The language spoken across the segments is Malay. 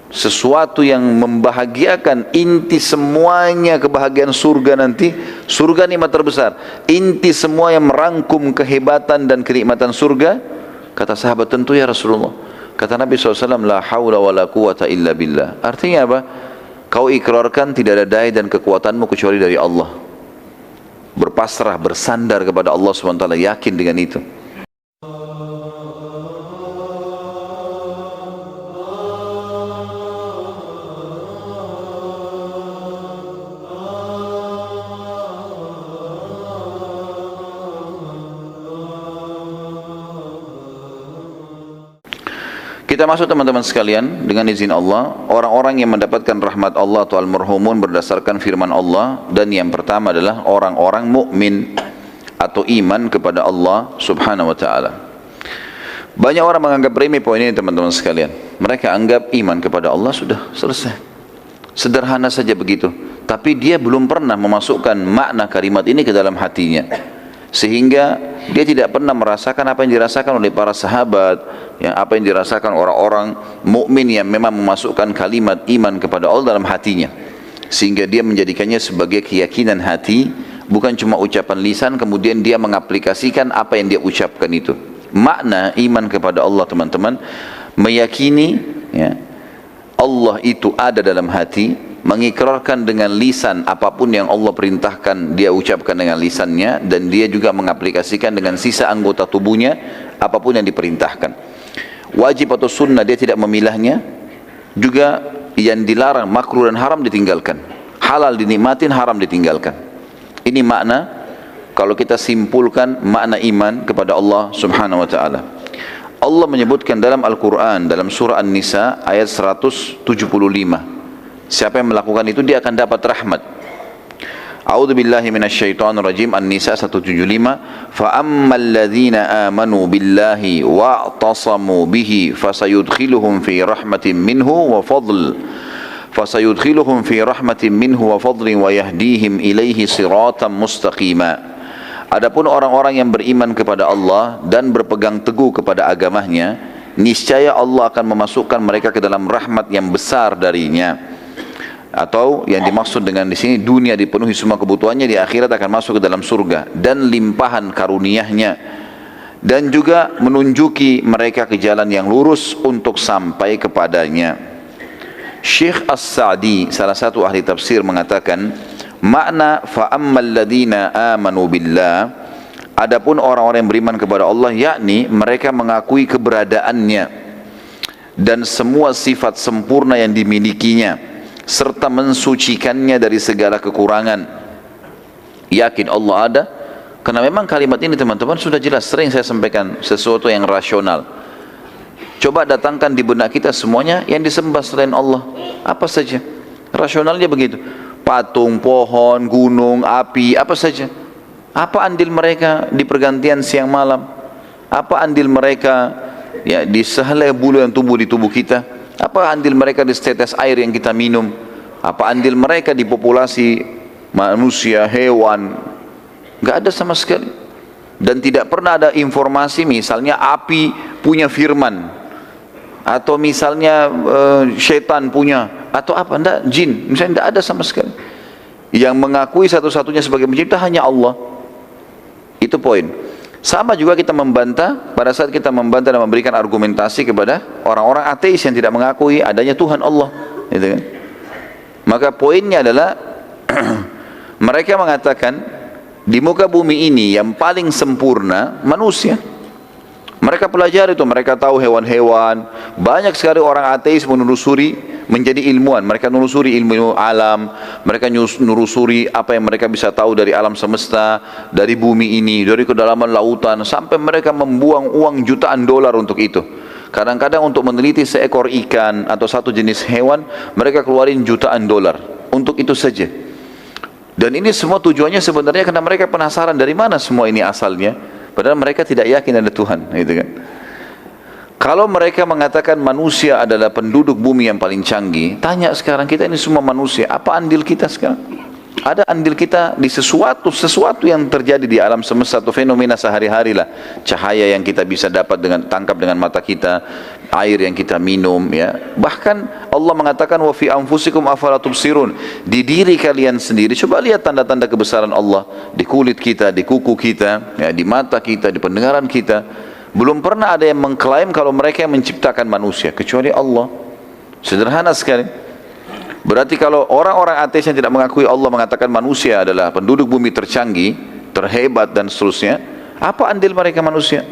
sesuatu yang membahagiakan, inti semuanya kebahagiaan surga nanti, surga nikmat terbesar, inti semua yang merangkum kehebatan dan kenikmatan surga. Kata sahabat, tentu ya Rasulullah. Kata Nabi SAW, la hawla wa la quwata illa billah. Artinya apa? Kau ikrarkan tidak ada daya dan kekuatanmu kecuali dari Allah. Berpasrah, bersandar kepada Allah SWT, yakin dengan itu. Kita masuk teman-teman sekalian dengan izin Allah, orang-orang yang mendapatkan rahmat Allah atau al-marhumun berdasarkan firman Allah, dan yang pertama adalah orang-orang mukmin atau iman kepada Allah Subhanahu wa taala. Banyak orang menganggap remeh poin ini teman-teman sekalian. Mereka anggap iman kepada Allah sudah selesai. Sederhana saja begitu. Tapi dia belum pernah memasukkan makna kalimat ini ke dalam hatinya. Sehingga dia tidak pernah merasakan apa yang dirasakan oleh para sahabat, yang apa yang dirasakan orang-orang mukmin yang memang memasukkan kalimat iman kepada Allah dalam hatinya, sehingga dia menjadikannya sebagai keyakinan hati, bukan cuma ucapan lisan kemudian dia mengaplikasikan apa yang dia ucapkan itu. Makna iman kepada Allah teman-teman, meyakini ya, Allah itu ada dalam hati, mengikrarkan dengan lisan apapun yang Allah perintahkan dia ucapkan dengan lisannya, dan dia juga mengaplikasikan dengan sisa anggota tubuhnya apapun yang diperintahkan. Wajib atau sunnah dia tidak memilahnya, juga yang dilarang makruh dan haram ditinggalkan, halal dinikmatin, haram ditinggalkan. Ini makna, kalau kita simpulkan makna iman kepada Allah Subhanahu wa taala. Allah menyebutkan dalam Al-Quran, dalam surah An-Nisa ayat 175, siapa yang melakukan itu dia akan dapat rahmat. A'udzu billahi minasyaitonir rajim. An-Nisa 175, fa ammal ladzina amanu billahi wa'tasamu bihi fasayudkhiluhum fi rahmatin minhu wa fadl fasayudkhiluhum fi rahmatin minhu wa fadlin wa yahdihim ilaihi siratan mustaqima. Adapun orang-orang yang beriman kepada Allah dan berpegang teguh kepada agamanya, niscaya Allah akan memasukkan mereka ke dalam rahmat yang besar darinya. Atau yang dimaksud dengan di sini, dunia dipenuhi semua kebutuhannya, di akhirat akan masuk ke dalam surga dan limpahan karunia-Nya, dan juga menunjuki mereka ke jalan yang lurus untuk sampai kepadanya. Syekh As-Sa'di, salah satu ahli tafsir, mengatakan makna fa'ammal ladina amanu billah, adapun orang-orang yang beriman kepada Allah, yakni mereka mengakui keberadaannya dan semua sifat sempurna yang dimilikinya, serta mensucikannya dari segala kekurangan. Yakin Allah ada, karena memang kalimat ini teman-teman sudah jelas, sering saya sampaikan, sesuatu yang rasional. Coba datangkan di benak kita semuanya yang disembah selain Allah, apa saja, rasionalnya begitu. Patung, pohon, gunung, api, apa saja. Apa andil mereka di pergantian siang malam? Apa andil mereka ya di sehelai bulu yang tumbuh di tubuh kita? Apa andil mereka di setetes air yang kita minum? Apa andil mereka di populasi manusia, hewan? Gak ada sama sekali. Dan tidak pernah ada informasi misalnya api punya firman, atau misalnya syaitan punya, atau apa, enggak, jin, misalnya, enggak ada sama sekali. Yang mengakui satu-satunya sebagai pencipta hanya Allah. Itu poin. Sama juga kita membantah, pada saat kita membantah dan memberikan argumentasi kepada orang-orang ateis yang tidak mengakui adanya Tuhan Allah, gitu kan? Maka poinnya adalah mereka mengatakan di muka bumi ini yang paling sempurna manusia. Mereka pelajari itu, mereka tahu hewan-hewan. Banyak sekali orang ateis menelusuri menjadi ilmuwan. Mereka menelusuri ilmu alam, mereka menelusuri apa yang mereka bisa tahu dari alam semesta, dari bumi ini, dari kedalaman lautan, sampai mereka membuang uang jutaan dolar untuk itu. Kadang-kadang untuk meneliti seekor ikan atau satu jenis hewan, mereka keluarin jutaan dolar untuk itu saja. Dan ini semua tujuannya sebenarnya karena mereka penasaran dari mana semua ini asalnya. Padahal mereka tidak yakin ada Tuhan, gitu kan? Kalau mereka mengatakan manusia adalah penduduk bumi yang paling canggih, tanya sekarang, kita ini semua manusia, apa andil kita sekarang? Ada andil kita di sesuatu yang terjadi di alam semesta atau fenomena sehari-hari lah. Cahaya yang kita bisa dapat dengan tangkap dengan mata kita, air yang kita minum, ya. Bahkan Allah mengatakan wa fi anfusikum afala tubsirun. Di diri kalian sendiri coba lihat tanda-tanda kebesaran Allah di kulit kita, di kuku kita, ya, di mata kita, di pendengaran kita. Belum pernah ada yang mengklaim kalau mereka yang menciptakan manusia kecuali Allah. Sederhana sekali. Berarti kalau orang-orang ateis yang tidak mengakui Allah mengatakan manusia adalah penduduk bumi tercanggih, terhebat dan seterusnya, apa andil mereka manusia?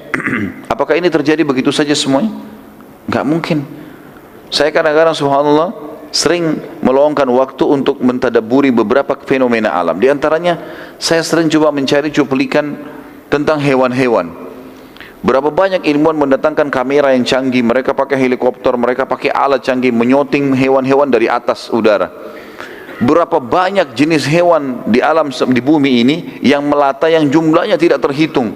Apakah ini terjadi begitu saja semuanya? Enggak mungkin. Saya kadang-kadang subhanallah sering meluangkan waktu untuk mentadabburi beberapa fenomena alam. Di antaranya saya sering coba mencari cuplikan tentang hewan-hewan. Berapa banyak ilmuwan mendatangkan kamera yang canggih, mereka pakai helikopter, mereka pakai alat canggih menyoting hewan-hewan dari atas udara. Berapa banyak jenis hewan di alam di bumi ini yang melata yang jumlahnya tidak terhitung.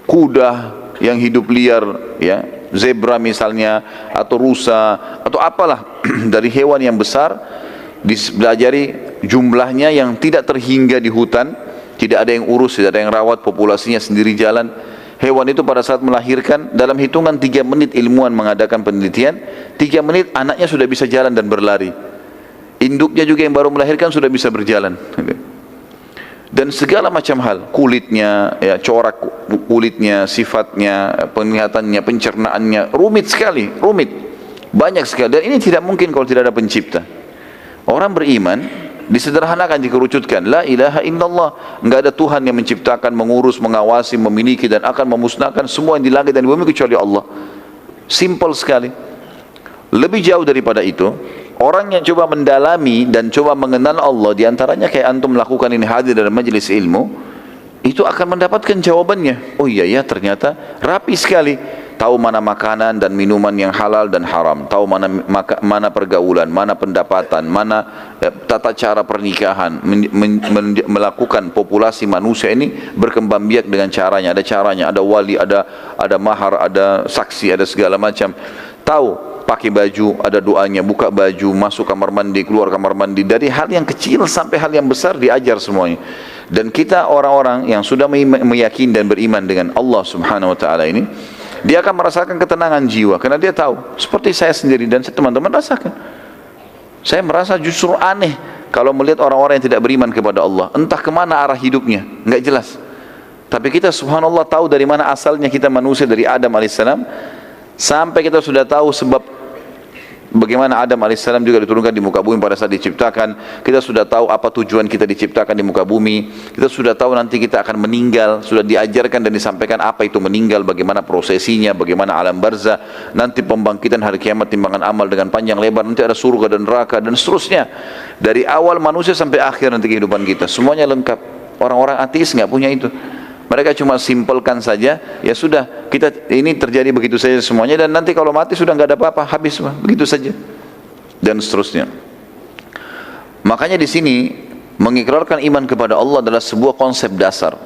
Kuda yang hidup liar, ya, zebra misalnya, atau rusa, atau apalah dari hewan yang besar, dipelajari jumlahnya yang tidak terhingga di hutan, tidak ada yang urus, tidak ada yang rawat, populasinya sendiri jalan. Hewan itu pada saat melahirkan, dalam hitungan 3 menit ilmuwan mengadakan penelitian, 3 menit anaknya sudah bisa jalan dan berlari. Induknya juga yang baru melahirkan sudah bisa berjalan. Dan segala macam hal, kulitnya, ya, corak kulitnya, sifatnya, penglihatannya, pencernaannya, rumit sekali, rumit, banyak sekali. Dan ini tidak mungkin kalau tidak ada pencipta. Orang beriman disederhanakan, dikerucutkan, la ilaha illallah, enggak ada Tuhan yang menciptakan, mengurus, mengawasi, memiliki dan akan memusnahkan semua yang di langit dan di bumi kecuali Allah. Simple sekali. Lebih jauh daripada itu, orang yang coba mendalami dan coba mengenal Allah, diantaranya kayak antum melakukan ini, hadir dalam majelis ilmu, itu akan mendapatkan jawabannya. Oh iya ya, ternyata rapi sekali. Tahu mana makanan dan minuman yang halal dan haram, tahu mana pergaulan, mana pendapatan, mana tata cara pernikahan, melakukan populasi manusia ini berkembang biak dengan caranya. Ada caranya, ada wali, ada mahar, ada saksi, ada segala macam. Tahu pakai baju, ada doanya, buka baju, masuk kamar mandi, keluar kamar mandi. Dari hal yang kecil sampai hal yang besar diajar semuanya. Dan kita orang-orang yang sudah meyakini dan beriman dengan Allah Subhanahu wa taala ini, dia akan merasakan ketenangan jiwa karena dia tahu, seperti saya sendiri dan teman-teman rasakan. Saya merasa justru aneh kalau melihat orang-orang yang tidak beriman kepada Allah, entah kemana arah hidupnya, enggak jelas. Tapi kita subhanallah tahu dari mana asalnya kita manusia, dari Adam alaihissalam, sampai kita sudah tahu sebab bagaimana Adam alaihissalam juga diturunkan di muka bumi pada saat diciptakan. Kita sudah tahu apa tujuan kita diciptakan di muka bumi. Kita sudah tahu nanti kita akan meninggal. Sudah diajarkan dan disampaikan apa itu meninggal, bagaimana prosesinya, bagaimana alam barzah, nanti pembangkitan hari kiamat, timbangan amal dengan panjang lebar, nanti ada surga dan neraka dan seterusnya. Dari awal manusia sampai akhir nanti kehidupan kita, semuanya lengkap. Orang-orang ateis nggak punya itu. Mereka cuma simpelkan saja, ya sudah, kita ini terjadi begitu saja semuanya, dan nanti kalau mati sudah nggak ada apa-apa, habis begitu saja, dan seterusnya. Makanya di sini mengikrarkan iman kepada Allah adalah sebuah konsep dasar,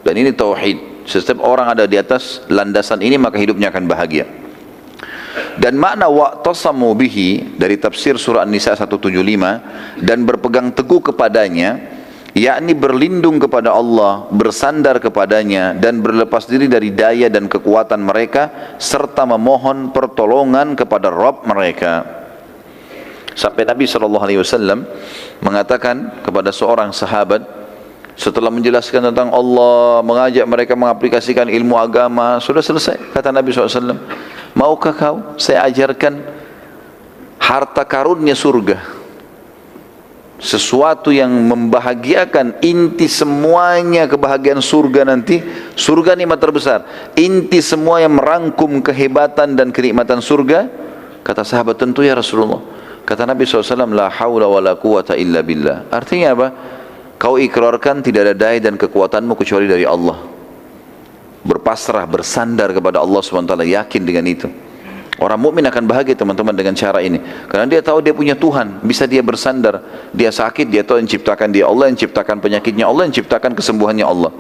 dan ini tauhid. Setiap orang ada di atas landasan ini maka hidupnya akan bahagia. Dan makna wa'tasamu bihi dari tafsir surah An-Nisa 175, dan berpegang teguh kepadanya, yakni berlindung kepada Allah, bersandar kepadanya, dan berlepas diri dari daya dan kekuatan mereka, serta memohon pertolongan kepada Rabb mereka. Sampai Nabi SAW mengatakan kepada seorang sahabat setelah menjelaskan tentang Allah, mengajak mereka mengaplikasikan ilmu agama, sudah selesai. Kata Nabi SAW, maukah kau saya ajarkan harta karunnya surga, sesuatu yang membahagiakan, inti semuanya kebahagiaan surga nanti, surga nikmat terbesar, inti semua yang merangkum kehebatan dan kenikmatan surga. Kata sahabat, tentu ya Rasulullah. Kata Nabi SAW, la hawla wa la quwata illa billah. Artinya apa? Kau ikrarkan tidak ada daya dan kekuatanmu kecuali dari Allah. Berpasrah, bersandar kepada Allah SWT, yakin dengan itu. Orang mukmin akan bahagia teman-teman dengan cara ini, karena dia tahu dia punya Tuhan, bisa dia bersandar. Dia sakit, dia tahu yang ciptakan dia Allah, yang ciptakan penyakitnya Allah, yang ciptakan kesembuhannya Allah.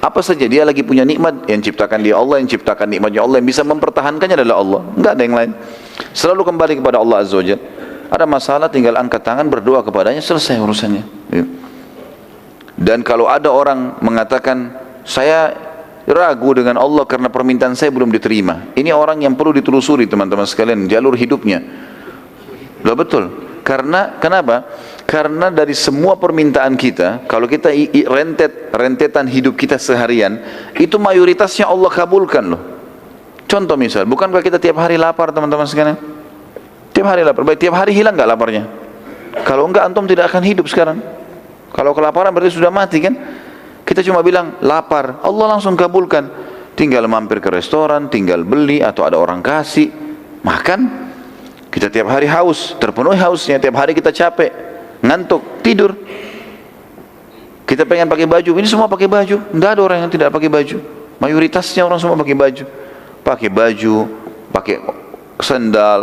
Apa saja dia lagi punya nikmat, yang ciptakan dia Allah, yang ciptakan nikmatnya Allah, yang bisa mempertahankannya adalah Allah, enggak ada yang lain. Selalu kembali kepada Allah Azza wa Jalla. Ada masalah tinggal angkat tangan, berdoa kepadanya, selesai urusannya. Dan kalau ada orang mengatakan, saya ragu dengan Allah karena permintaan saya belum diterima. Ini orang yang perlu ditelusuri teman-teman sekalian, jalur hidupnya. Loh betul. Karena kenapa? Karena dari semua permintaan kita, kalau kita rentetan hidup kita seharian, itu mayoritasnya Allah kabulkan loh. Contoh misal, bukankah kita tiap hari lapar teman-teman sekalian? Tiap hari lapar. Baik, tiap hari hilang nggak laparnya? Kalau enggak, antum tidak akan hidup sekarang. Kalau kelaparan berarti sudah mati kan? Kita cuma bilang lapar, Allah langsung kabulkan. Tinggal mampir ke restoran, tinggal beli atau ada orang kasih, makan. Kita tiap hari haus, terpenuhi hausnya. Tiap hari kita capek, ngantuk, tidur. Kita pengen pakai baju, ini semua pakai baju. Tidak ada orang yang tidak pakai baju. Mayoritasnya orang semua pakai baju. Pakai baju, pakai sandal,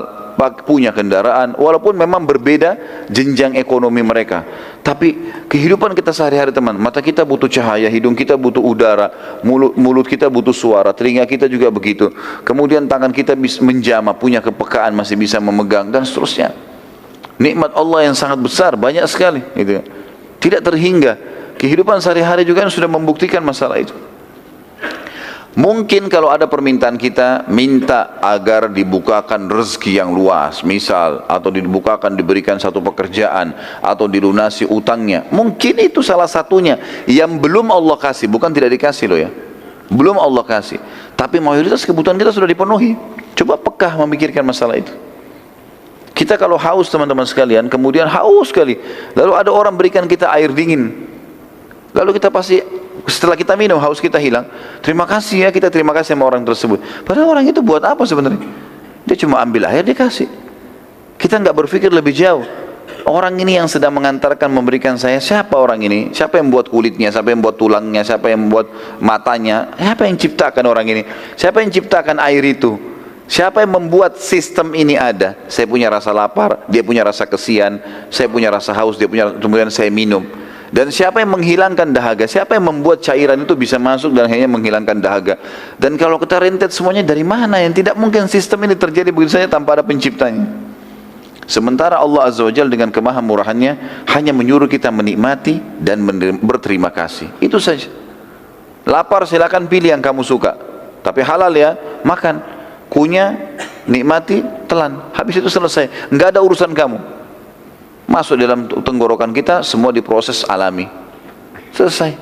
punya kendaraan, walaupun memang berbeda jenjang ekonomi mereka. Tapi kehidupan kita sehari-hari teman, mata kita butuh cahaya, hidung kita butuh udara, mulut kita butuh suara, telinga kita juga begitu. Kemudian tangan kita bisa menjamah, punya kepekaan, masih bisa memegang dan seterusnya. Nikmat Allah yang sangat besar, banyak sekali gitu. Tidak terhingga. Kehidupan sehari-hari juga sudah membuktikan masalah itu. Mungkin kalau ada permintaan kita, minta agar dibukakan rezeki yang luas, misal, atau diberikan satu pekerjaan, atau dilunasi utangnya. Mungkin itu salah satunya yang belum Allah kasih, bukan tidak dikasih loh ya. Belum Allah kasih. Tapi mayoritas kebutuhan kita sudah dipenuhi. Coba pekah memikirkan masalah itu. Kita kalau haus teman-teman sekalian, kemudian haus sekali, lalu ada orang berikan kita air dingin, lalu kita pasti setelah kita minum, haus kita hilang. Terima kasih ya, kita terima kasih sama orang tersebut. Padahal orang itu buat apa sebenarnya? Dia cuma ambil air, dia kasih. Kita nggak berpikir lebih jauh. Orang ini yang sedang mengantarkan, memberikan saya, siapa orang ini? Siapa yang buat kulitnya? Siapa yang buat tulangnya? Siapa yang buat matanya? Siapa yang ciptakan orang ini? Siapa yang ciptakan air itu? Siapa yang membuat sistem ini ada? Saya punya rasa lapar, dia punya rasa kesian, saya punya rasa haus, dia punya, kemudian saya minum. Dan siapa yang menghilangkan dahaga? Siapa yang membuat cairan itu bisa masuk dan akhirnya menghilangkan dahaga? Dan kalau kita rentet semuanya dari mana? Yang tidak mungkin sistem ini terjadi begitu saja tanpa ada penciptanya. Sementara Allah Azza wa Jalla dengan kemahamurahannya hanya menyuruh kita menikmati dan berterima kasih. Itu saja. Lapar silakan pilih yang kamu suka. Tapi halal ya, makan. Kunyah, nikmati, telan. Habis itu selesai. Enggak ada urusan kamu. Masuk dalam tenggorokan kita, semua diproses alami. Selesai.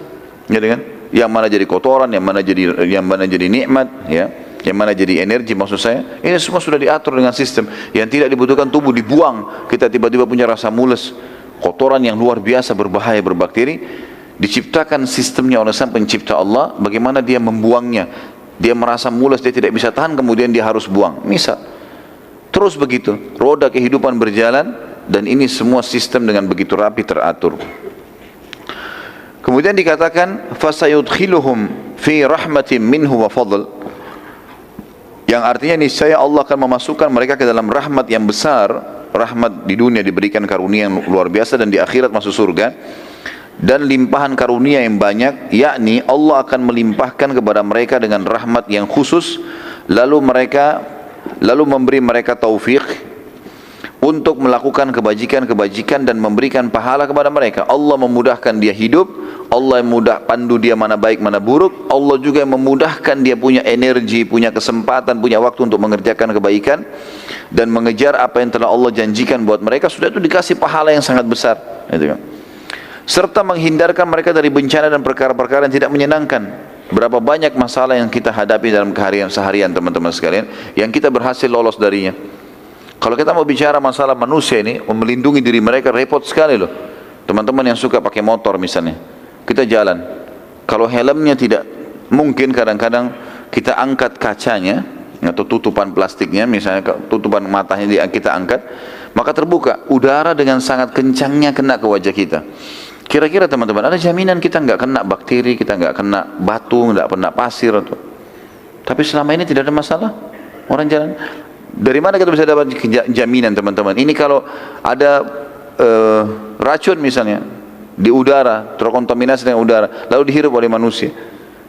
Jadi kan? Yang mana jadi kotoran, yang mana jadi nikmat, ya. Yang mana jadi energi maksud saya. Ini semua sudah diatur dengan sistem. Yang tidak dibutuhkan tubuh dibuang. Kita tiba-tiba punya rasa mules. Kotoran yang luar biasa berbahaya, berbakteri. Diciptakan sistemnya oleh Sang Pencipta Allah. Bagaimana dia membuangnya. Dia merasa mules, dia tidak bisa tahan, kemudian dia harus buang. Misal. Terus begitu. Roda kehidupan berjalan. Dan ini semua sistem dengan begitu rapi teratur. Kemudian dikatakan fasayudkhiluhum fi rahmatin minhu wa fadl, yang artinya niscaya Allah akan memasukkan mereka ke dalam rahmat yang besar. Rahmat di dunia diberikan karunia yang luar biasa, dan di akhirat masuk surga, dan limpahan karunia yang banyak, yakni Allah akan melimpahkan kepada mereka dengan rahmat yang khusus, lalu memberi mereka taufik untuk melakukan kebajikan-kebajikan dan memberikan pahala kepada mereka. Allah memudahkan dia hidup, Allah yang pandu dia mana baik mana buruk, Allah juga yang memudahkan dia punya energi, punya kesempatan, punya waktu untuk mengerjakan kebaikan dan mengejar apa yang telah Allah janjikan buat mereka. Sudah itu dikasih pahala yang sangat besar, gitu kan. Serta menghindarkan mereka dari bencana dan perkara-perkara yang tidak menyenangkan. Berapa banyak masalah yang kita hadapi dalam seharian teman-teman sekalian, yang kita berhasil lolos darinya. Kalau kita mau bicara masalah manusia ini, melindungi diri mereka repot sekali loh. Teman-teman yang suka pakai motor misalnya, kita jalan, kalau helmnya tidak, mungkin kadang-kadang kita angkat kacanya atau tutupan plastiknya, misalnya tutupan matanya kita angkat, maka terbuka, udara dengan sangat kencangnya kena ke wajah kita. Kira-kira teman-teman, ada jaminan kita nggak kena bakteri, kita nggak kena batu, nggak kena pasir atau? Tapi selama ini tidak ada masalah orang jalan. Dari mana kita bisa dapat jaminan teman-teman? Ini kalau ada racun misalnya di udara, terkontaminasi dengan udara, lalu dihirup oleh manusia,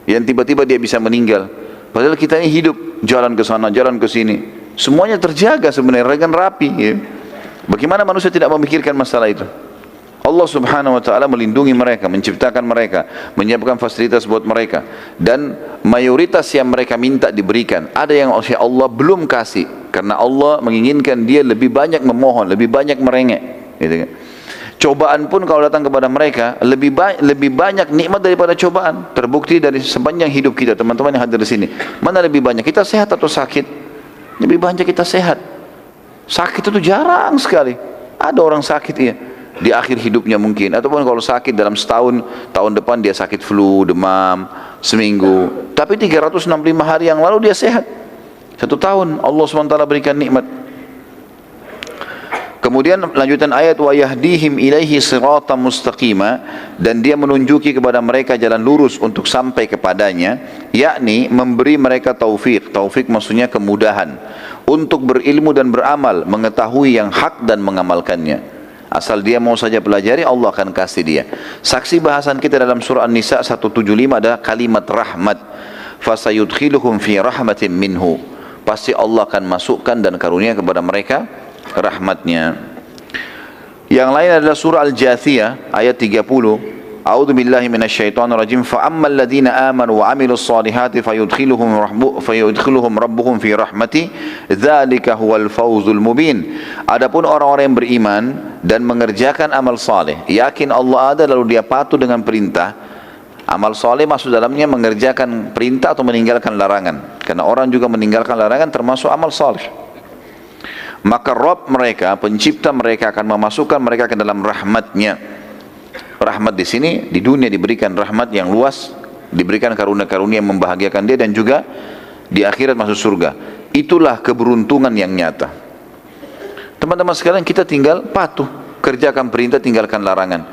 yang tiba-tiba dia bisa meninggal. Padahal kita ini hidup, jalan ke sana, jalan ke sini, semuanya terjaga sebenarnya dengan rapi. Ya. Bagaimana manusia tidak memikirkan masalah itu? Allah subhanahu wa ta'ala melindungi mereka, menciptakan mereka, menyiapkan fasilitas buat mereka. Dan mayoritas yang mereka minta diberikan. Ada yang Allah belum kasih, karena Allah menginginkan dia lebih banyak memohon, lebih banyak merengek. Gitu kan. Cobaan pun kalau datang kepada mereka, lebih banyak nikmat daripada cobaan. Terbukti dari sepanjang hidup kita, teman-teman yang hadir di sini. Mana lebih banyak, kita sehat atau sakit? Lebih banyak kita sehat. Sakit itu jarang sekali. Ada orang sakit ya di akhir hidupnya mungkin, ataupun kalau sakit dalam setahun, tahun depan dia sakit flu, demam, seminggu. Tapi 365 hari yang lalu dia sehat. 1 tahun Allah SWT berikan nikmat. Kemudian lanjutan ayat, wa yahdihim ilaihi siratan mustaqima, dan dia menunjuki kepada mereka jalan lurus untuk sampai kepadanya, yakni memberi mereka taufik. Taufik maksudnya kemudahan untuk berilmu dan beramal, mengetahui yang hak dan mengamalkannya. Asal dia mau saja pelajari, Allah akan kasih dia. Saksi bahasan kita dalam surah An-Nisa 175 ada kalimat rahmat. Fasayudkhiluhum fi rahmatin minhu. Pasti Allah akan masukkan dan karunia kepada mereka rahmatnya. Yang lain adalah surah Al-Jathiyah ayat 30. A'udzu billahi minasyaitonir rajim. Fa ammal ladzina amanu wa 'amilus solihati fayudkhiluhum rabbuhum fi rahmati dzalika huwal fawzul mubin. Adapun orang-orang yang beriman dan mengerjakan amal saleh, yakin Allah ada lalu dia patuh dengan perintah. Amal saleh maksud dalamnya mengerjakan perintah atau meninggalkan larangan. Karena orang juga meninggalkan larangan termasuk amal saleh. Maka Rabb mereka, pencipta mereka akan memasukkan mereka ke dalam rahmatnya. Rahmat di sini di dunia diberikan rahmat yang luas, diberikan karunia-karunia yang membahagiakan dia, dan juga di akhirat masuk surga. Itulah keberuntungan yang nyata. Teman-teman sekalian, kita tinggal patuh, kerjakan perintah, tinggalkan larangan.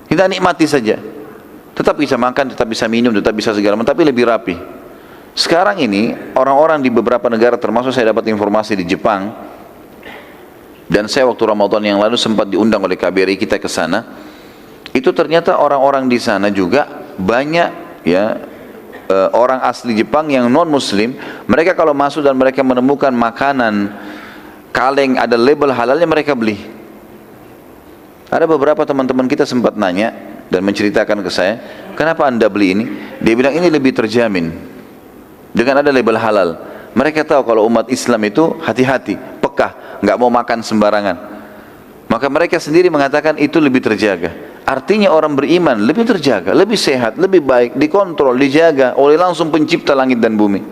Kita nikmati saja. Tetap bisa makan, tetap bisa minum, tetap bisa segala macam, tapi lebih rapi. Sekarang ini orang-orang di beberapa negara, termasuk saya dapat informasi di Jepang, dan saya waktu Ramadan yang lalu sempat diundang oleh KBRI kita ke sana. Itu ternyata orang-orang di sana juga banyak ya orang asli Jepang yang non muslim. Mereka kalau masuk dan mereka menemukan makanan kaleng ada label halalnya, mereka beli. Ada beberapa teman-teman kita sempat nanya dan menceritakan ke saya, kenapa anda beli ini? Dia bilang ini lebih terjamin dengan ada label halal. Mereka tahu kalau umat Islam itu hati-hati, pekah, nggak mau makan sembarangan. Maka mereka sendiri mengatakan itu lebih terjaga. Artinya orang beriman lebih terjaga, lebih sehat, lebih baik, dikontrol, dijaga oleh langsung pencipta langit dan bumi.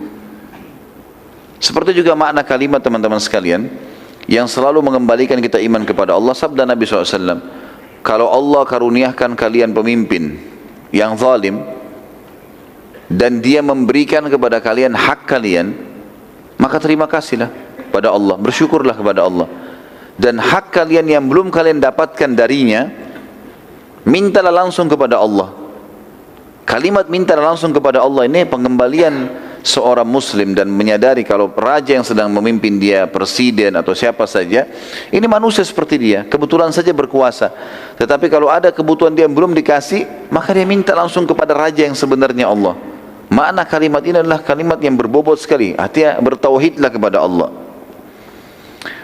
Seperti juga makna kalimat teman-teman sekalian yang selalu mengembalikan kita iman kepada Allah. Sabda Nabi SAW, kalau Allah karuniakan kalian pemimpin yang zalim dan dia memberikan kepada kalian hak kalian, maka terima kasihlah pada Allah, bersyukurlah kepada Allah. Dan hak kalian yang belum kalian dapatkan darinya, mintalah langsung kepada Allah. Kalimat mintalah langsung kepada Allah ini pengembalian seorang muslim dan menyadari kalau raja yang sedang memimpin dia, presiden atau siapa saja, ini manusia seperti dia, kebetulan saja berkuasa. Tetapi kalau ada kebutuhan dia yang belum dikasih, maka dia minta langsung kepada raja yang sebenarnya Allah. Makna kalimat ini adalah kalimat yang berbobot sekali. Artinya bertauhidlah kepada Allah.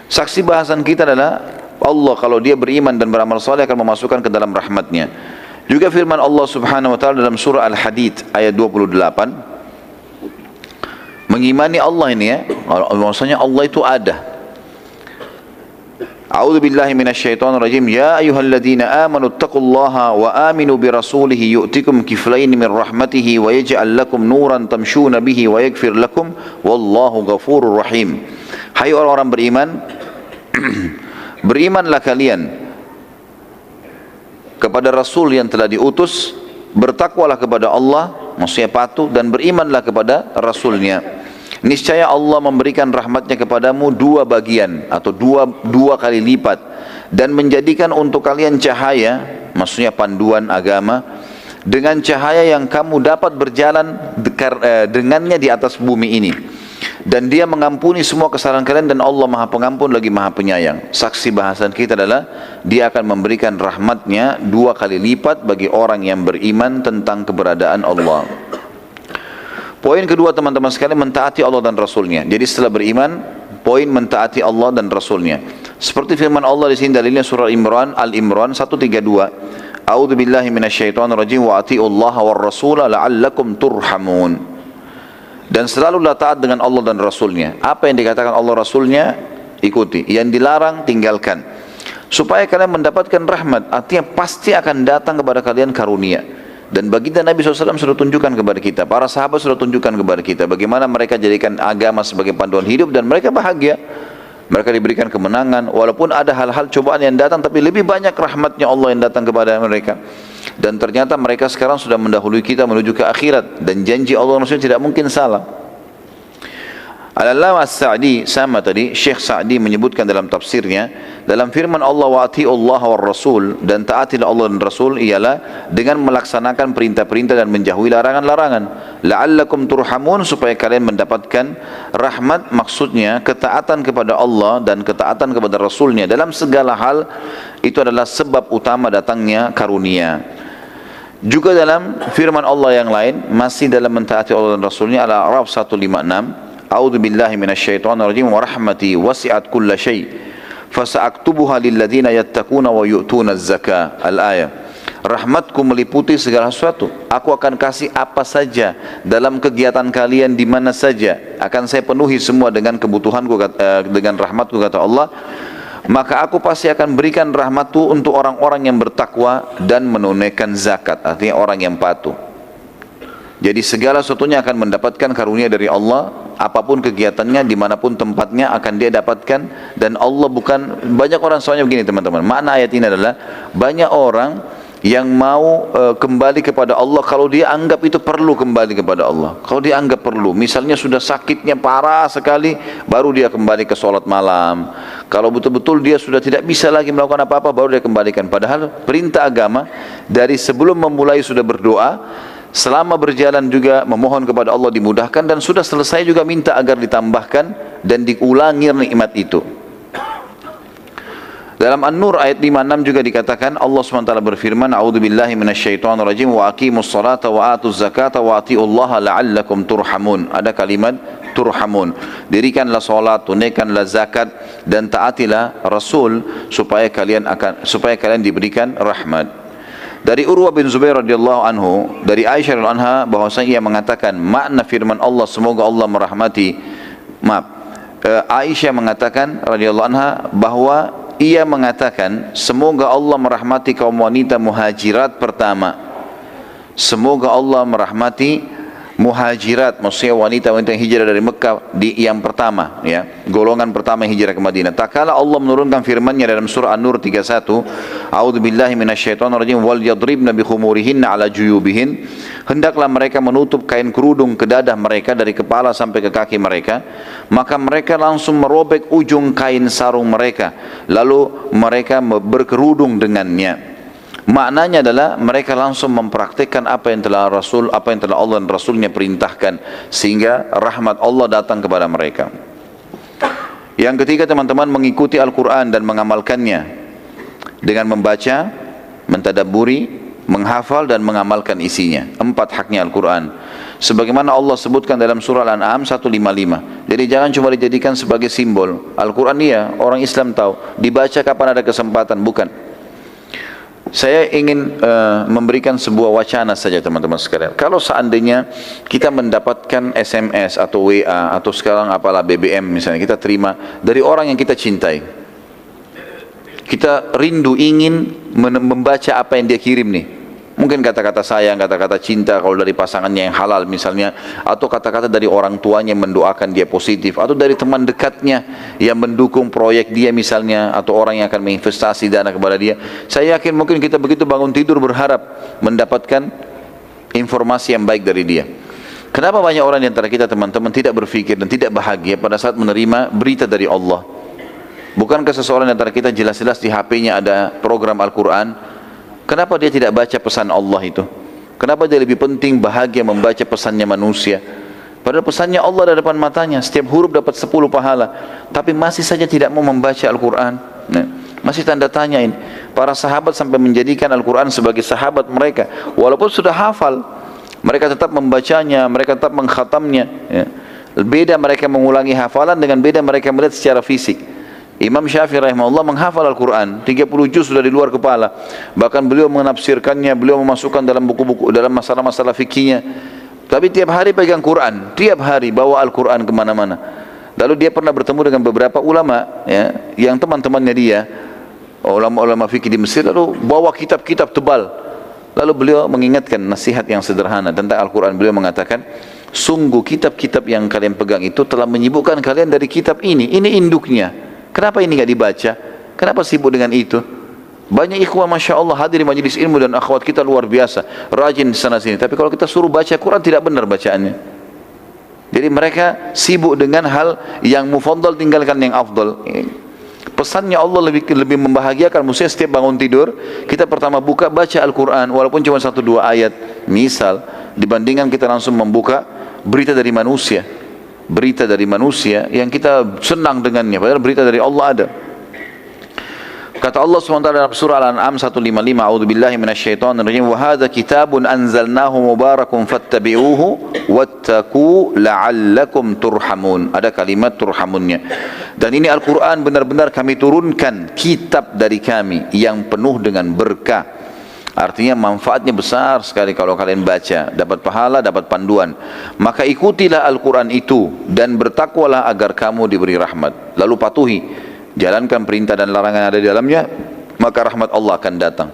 Saksi bahasan kita adalah Allah kalau dia beriman dan beramal saleh akan memasukkan ke dalam rahmatnya. Juga firman Allah subhanahu wa ta'ala dalam surah Al-Hadid ayat 28, mengimani Allah ini ya, maksudnya Allah itu ada. A'udzu billahi minasyaitonir rajim. Ya ayyuhalladzina amanu taqullaha wa aminu bi rasulih yu'tikum kiflayn min rahmatihi wa yaj'al lakum nuran tamshuna bihi wa yaghfir lakum wallahu ghafurur rahim. Hai orang-orang beriman, berimanlah kalian kepada Rasul yang telah diutus, bertakwalah kepada Allah, maksudnya patuh, dan berimanlah kepada Rasulnya. Niscaya Allah memberikan rahmatnya kepadamu 2 bagian atau dua kali lipat, dan menjadikan untuk kalian cahaya, maksudnya panduan agama, dengan cahaya yang kamu dapat berjalan dengannya di atas bumi ini. Dan dia mengampuni semua kesalahan kalian, dan Allah maha pengampun lagi maha penyayang. Saksi bahasan kita adalah dia akan memberikan rahmatnya 2 kali lipat bagi orang yang beriman tentang keberadaan Allah. Poin kedua teman-teman sekalian, mentaati Allah dan Rasulnya. Jadi setelah beriman, poin mentaati Allah dan Rasulnya. Seperti firman Allah di sini dalilnya surah Al-Imran 132. A'udzu billahi minasyaitonir rajim wa atiullaha war rasula la'allakum turhamun. Dan selalulah taat dengan Allah dan Rasulnya. Apa yang dikatakan Allah Rasulnya, ikuti. Yang dilarang, tinggalkan. Supaya kalian mendapatkan rahmat. Artinya pasti akan datang kepada kalian karunia. Dan baginda Nabi SAW sudah tunjukkan kepada kita. Para sahabat sudah tunjukkan kepada kita. Bagaimana mereka jadikan agama sebagai panduan hidup. Dan mereka bahagia. Mereka diberikan kemenangan. Walaupun ada hal-hal cobaan yang datang. Tapi lebih banyak rahmatnya Allah yang datang kepada mereka. Dan ternyata mereka sekarang sudah mendahului kita menuju ke akhirat. Dan janji Allah Rasulnya tidak mungkin salah. Al-Allamah As-Sa'di, sama tadi, Syekh Sa'di menyebutkan dalam tafsirnya, dalam firman Allah wa ati'ullaha war rasul, dan taatilah Allah dan Rasul, ialah dengan melaksanakan perintah-perintah dan menjauhi larangan-larangan. La'allakum turhamun, supaya kalian mendapatkan rahmat, maksudnya ketaatan kepada Allah dan ketaatan kepada Rasulnya. Dalam segala hal, itu adalah sebab utama datangnya karunia. Juga dalam firman Allah yang lain, masih dalam mentaati Allah dan Rasulnya, Al-A'raf 156, A'udzu billahi minasyaitonir rajim wa rahmati wasi'at kulla syai' fasa'aktubuha lil ladzina yattaquna wa yu'tuna az-zakah. Al-ayah. Rahmatku meliputi segala sesuatu. Aku akan kasih apa saja dalam kegiatan kalian di mana saja. Akan saya penuhi semua dengan kebutuhanku, dengan rahmatku, kata Allah. Maka aku pasti akan berikan rahmatku untuk orang-orang yang bertakwa dan menunaikan zakat. Artinya orang yang patuh. Jadi segala sesuatunya akan mendapatkan karunia dari Allah, apapun kegiatannya, dimanapun tempatnya akan dia dapatkan. Dan Allah bukan, banyak orang soalnya begini teman-teman, makna ayat ini adalah banyak orang yang mau kembali kepada Allah kalau dia anggap itu perlu kembali kepada Allah. Kalau dia anggap perlu, misalnya sudah sakitnya parah sekali, baru dia kembali ke sholat malam. Kalau betul-betul dia sudah tidak bisa lagi melakukan apa-apa, baru dia kembalikan. Padahal perintah agama dari sebelum memulai sudah berdoa, selama berjalan juga memohon kepada Allah dimudahkan, dan sudah selesai juga minta agar ditambahkan dan diulangi nikmat itu. Dalam An-Nur ayat 56 juga dikatakan, Allah SWT berfirman, A'udzu billahi minasyaitonir rajim wa aqimus salata wa atuz zakata wa atiullaha la'allakum turhamun. Ada kalimat turhamun. Dirikanlah salat, tunaikanlah zakat, dan taatilah Rasul supaya kalian diberikan rahmat. Dari Urwah bin Zubair radhiyallahu anhu, dari Aisyah radhiyallahu anha, bahwasanya ia mengatakan makna firman Allah, semoga Allah merahmati, Aisyah mengatakan radhiyallahu anha bahwa ia mengatakan semoga Allah merahmati kaum wanita muhajirat pertama. Semoga Allah merahmati muhajirat, maksudnya wanita-wanita yang hijrah dari Mekah yang pertama, ya, golongan pertama yang hijrah ke Madinah. Tak kala Allah menurunkan firman-Nya dalam surah An-Nur 31, A'udzu billahi minasyaitonir rajim wal yadribna bi khumurihinna ala juyubihin. Hendaklah mereka menutup kain kerudung ke dadah mereka dari kepala sampai ke kaki mereka. Maka mereka langsung merobek ujung kain sarung mereka, lalu mereka berkerudung dengannya. Maknanya adalah mereka langsung mempraktikkan apa yang telah Allah dan Rasulnya perintahkan, sehingga rahmat Allah datang kepada mereka. Yang ketiga teman-teman, mengikuti Al-Quran dan mengamalkannya dengan membaca, mentadabburi, menghafal dan mengamalkan isinya. 4 haknya Al-Quran. Sebagaimana Allah sebutkan dalam surah Al-An'am 155. Jadi jangan cuma dijadikan sebagai simbol. Al-Quran iya, orang Islam tahu, dibaca kapan ada kesempatan, bukan. Saya ingin memberikan sebuah wacana saja teman-teman sekalian. Kalau seandainya kita mendapatkan SMS atau WA atau sekarang apalah BBM misalnya, kita terima dari orang yang kita cintai. Kita rindu ingin membaca apa yang dia kirim nih. Mungkin kata-kata sayang, kata-kata cinta kalau dari pasangannya yang halal misalnya, atau kata-kata dari orang tuanya yang mendoakan dia positif, atau dari teman dekatnya yang mendukung proyek dia misalnya, atau orang yang akan menginvestasi dana kepada dia. Saya yakin mungkin kita begitu bangun tidur berharap mendapatkan informasi yang baik dari dia. Kenapa banyak orang di antara kita teman-teman tidak berpikir dan tidak bahagia pada saat menerima berita dari Allah? Bukankah seseorang di antara kita jelas-jelas di HP-nya ada program Al-Quran? Kenapa dia tidak baca pesan Allah itu? Kenapa dia lebih penting bahagia membaca pesannya manusia? Padahal pesannya Allah ada depan matanya, setiap huruf dapat 10 pahala. Tapi masih saja tidak mau membaca Al-Quran. Nah, masih tanda tanya ini. Para sahabat sampai menjadikan Al-Quran sebagai sahabat mereka. Walaupun sudah hafal, mereka tetap membacanya, mereka tetap mengkhatamnya. Ya. Beda mereka mengulangi hafalan dengan beda mereka melihat secara fisik. Imam Syafi'i rahimahullah menghafal Al-Quran 30 juz sudah di luar kepala, bahkan beliau menafsirkannya, beliau memasukkan dalam buku-buku, dalam masalah-masalah fikihnya. Tapi tiap hari pegang Quran, tiap hari bawa Al-Quran kemana-mana. Lalu dia pernah bertemu dengan beberapa ulama, ya, yang teman-temannya dia, ulama-ulama fikih di Mesir, lalu bawa kitab-kitab tebal. Lalu beliau mengingatkan nasihat yang sederhana tentang Al-Quran. Beliau mengatakan, sungguh kitab-kitab yang kalian pegang itu telah menyibukkan kalian dari kitab ini induknya. Kenapa ini nggak dibaca? Kenapa sibuk dengan itu? Banyak ikhwan Masya Allah hadir di majelis ilmu dan akhwat kita luar biasa, rajin di sana sini. Tapi kalau kita suruh baca Quran tidak benar bacaannya. Jadi mereka sibuk dengan hal yang mufaddal, tinggalkan yang afdal. Pesannya Allah lebih membahagiakan. Maksudnya setiap bangun tidur kita pertama buka baca Al-Quran walaupun cuma 1-2 ayat misal, dibandingkan kita langsung membuka berita dari manusia. Berita dari manusia yang kita senang dengannya, padahal berita dari Allah ada. Kata Allah SWT dalam surah Al-An'am 155, a'udzubillahi minasyaitonirrajim, wa hadza kitabun anzalnahu mubarakun fattabi'uhu wattaqu la'allakum turhamun. Ada kalimat turhamunnya. Dan ini Al-Quran benar-benar kami turunkan, kitab dari kami yang penuh dengan berkah. Artinya manfaatnya besar sekali kalau kalian baca, dapat pahala, dapat panduan. Maka ikutilah Al-Quran itu dan bertakwalah agar kamu diberi rahmat. Lalu patuhi, jalankan perintah dan larangan ada di dalamnya, maka rahmat Allah akan datang.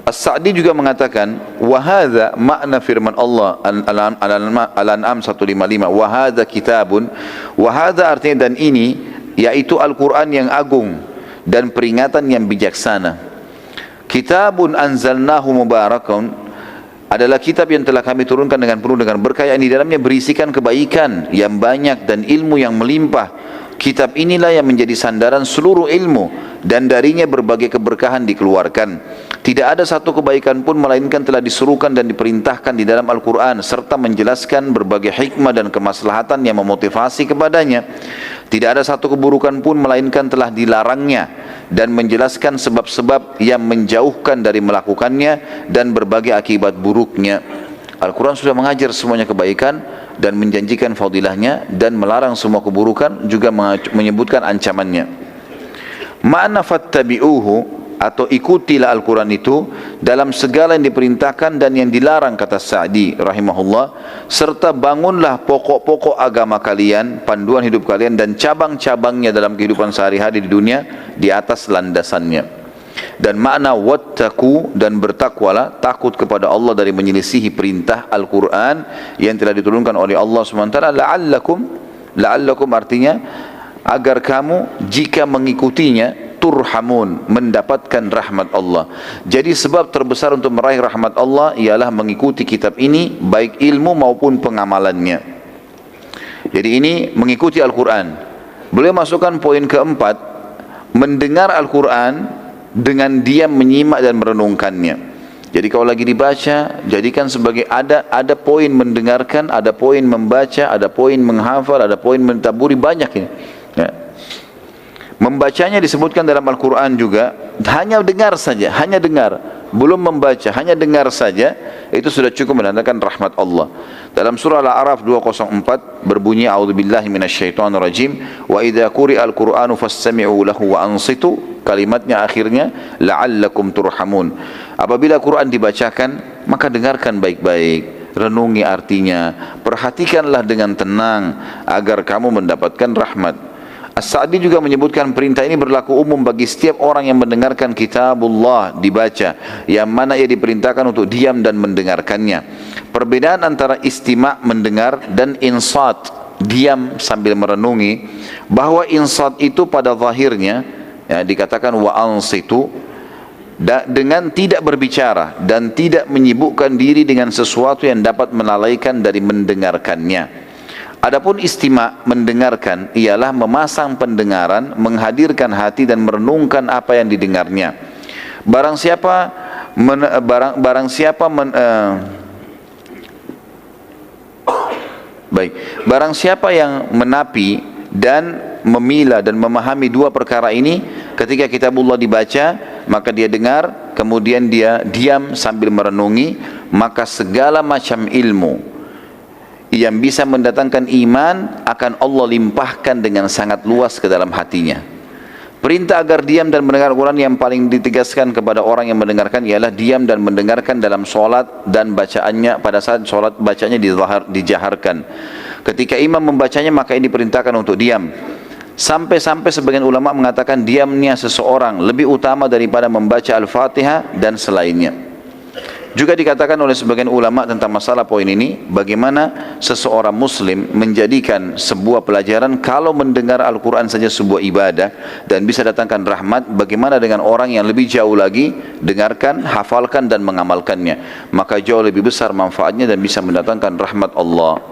As-Sa'di juga mengatakan, wahadha makna firman Allah Al-An'am 155, wahadha kitabun, wahadha artinya dan ini, yaitu Al-Quran yang agung dan peringatan yang bijaksana. Kitabun anzalnahu mubarakun adalah kitab yang telah kami turunkan dengan penuh dengan berkah, yang di dalamnya berisikan kebaikan yang banyak dan ilmu yang melimpah. Kitab inilah yang menjadi sandaran seluruh ilmu dan darinya berbagai keberkahan dikeluarkan. Tidak ada satu kebaikan pun melainkan telah disuruhkan dan diperintahkan di dalam Al-Quran, serta menjelaskan berbagai hikmah dan kemaslahatan yang memotivasi kepadanya. Tidak ada satu keburukan pun melainkan telah dilarangnya dan menjelaskan sebab-sebab yang menjauhkan dari melakukannya dan berbagai akibat buruknya. Al-Quran sudah mengajar semuanya kebaikan dan menjanjikan fadilahnya dan melarang semua keburukan, juga menyebutkan ancamannya. Makna fattabi'uhu atau ikutilah Al-Quran itu dalam segala yang diperintahkan dan yang dilarang, kata Sa'di rahimahullah, serta bangunlah pokok-pokok agama kalian, panduan hidup kalian dan cabang-cabangnya dalam kehidupan sehari-hari di dunia di atas landasannya. Dan makna wattaqu dan bertakwalah, takut kepada Allah dari menyelisihi perintah Al-Quran yang telah diturunkan oleh Allah SWT. La'allakum artinya agar kamu jika mengikutinya turhamun, mendapatkan rahmat Allah. Jadi sebab terbesar untuk meraih rahmat Allah ialah mengikuti kitab ini, baik ilmu maupun pengamalannya. Jadi ini mengikuti Al-Quran. Beliau masukkan poin keempat, mendengar Al-Quran dengan diam, menyimak dan merenungkannya. Jadi kalau lagi dibaca, jadikan sebagai ada poin mendengarkan, ada poin membaca, ada poin menghafal, ada poin mentaburi, banyak ini. Ya. Membacanya disebutkan dalam Al-Quran juga, hanya dengar saja, hanya dengar, belum membaca, hanya dengar saja, itu sudah cukup menandakan rahmat Allah. Dalam surah Al-A'raf 204 berbunyi, a'udzubillahi minasyaitonirrajim, wa idza quri'al Qur'anu fastami'u lahu wa ansitu. Kalimatnya akhirnya la'allakum turhamun. Apabila Quran dibacakan, maka dengarkan baik-baik, renungi artinya, perhatikanlah dengan tenang agar kamu mendapatkan rahmat. As-Sa'di juga menyebutkan perintah ini berlaku umum bagi setiap orang yang mendengarkan kitabullah dibaca, yang mana ia diperintahkan untuk diam dan mendengarkannya. Perbedaan antara istima' mendengar dan insat, diam sambil merenungi, bahwa insat itu pada zahirnya ya, dikatakan wa ansitu, dengan tidak berbicara dan tidak menyibukkan diri dengan sesuatu yang dapat melalaikan dari mendengarkannya. Adapun istima' mendengarkan ialah memasang pendengaran, menghadirkan hati dan merenungkan apa yang didengarnya. Barang siapa yang menapi dan memilah dan memahami dua perkara ini ketika kitabullah dibaca, maka dia dengar, kemudian dia diam sambil merenungi, maka segala macam ilmu yang bisa mendatangkan iman akan Allah limpahkan dengan sangat luas ke dalam hatinya. Perintah agar diam dan mendengar Al-Quran yang paling ditegaskan kepada orang yang mendengarkan ialah diam dan mendengarkan dalam solat dan bacaannya pada saat solat bacanya dijaharkan. Ketika imam membacanya maka ini diperintahkan untuk diam. Sampai-sampai sebagian ulama mengatakan diamnya seseorang lebih utama daripada membaca Al-Fatihah dan selainnya. Juga dikatakan oleh sebagian ulama tentang masalah poin ini, bagaimana seseorang muslim menjadikan sebuah pelajaran kalau mendengar Al-Quran saja sebuah ibadah dan bisa datangkan rahmat, bagaimana dengan orang yang lebih jauh lagi, dengarkan, hafalkan dan mengamalkannya, maka jauh lebih besar manfaatnya dan bisa mendatangkan rahmat Allah.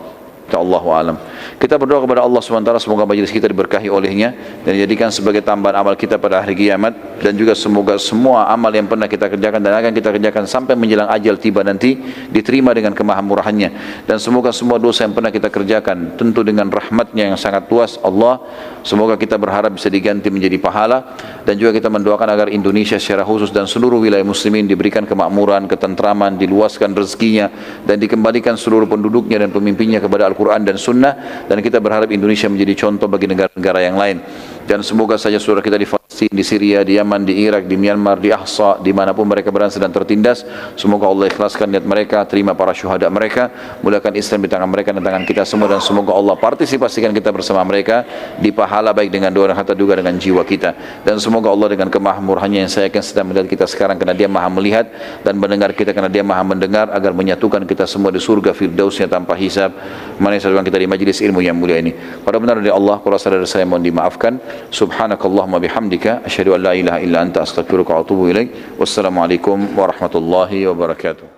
Allahu alam. Kita berdoa kepada Allah SWT semoga majlis kita diberkahi olehnya dan dijadikan sebagai tambahan amal kita pada hari kiamat, dan juga semoga semua amal yang pernah kita kerjakan dan akan kita kerjakan sampai menjelang ajal tiba nanti diterima dengan kemahamurahannya, dan semoga semua dosa yang pernah kita kerjakan tentu dengan rahmatnya yang sangat luas Allah, semoga kita berharap bisa diganti menjadi pahala. Dan juga kita mendoakan agar Indonesia secara khusus dan seluruh wilayah muslimin diberikan kemakmuran, ketentraman, diluaskan rezekinya dan dikembalikan seluruh penduduknya dan pemimpinnya kepada Al-Quran dan Sunnah, dan kita berharap Indonesia menjadi contoh bagi negara-negara yang lain. Dan semoga saja saudara kita di Palestina, di Syria, di Yaman, di Irak, di Myanmar, di Ahsa, dimanapun mereka berada sedang tertindas, semoga Allah ikhlaskan niat mereka, terima para syuhada mereka, mulakan Islam di tangan mereka dan tangan kita semua, dan semoga Allah partisipasikan kita bersama mereka di pahala baik dengan doa dan harta juga dengan jiwa kita. Dan semoga Allah dengan kemahamurahannya yang saya yakin sedang melihat kita sekarang karena dia maha melihat, dan mendengar kita karena dia maha mendengar, agar menyatukan kita semua di surga firdausnya tanpa hisab. Mari kita di majlis ilmu yang mulia ini. Pada benar dari Allah, kalau salah dari saya mohon dimaafkan. Subhanakallahumma bihamdika asyhadu an la ilaha illa anta astaghfiruka wa atubu ilaik. Wassalamualaikum warahmatullahi wabarakatuh.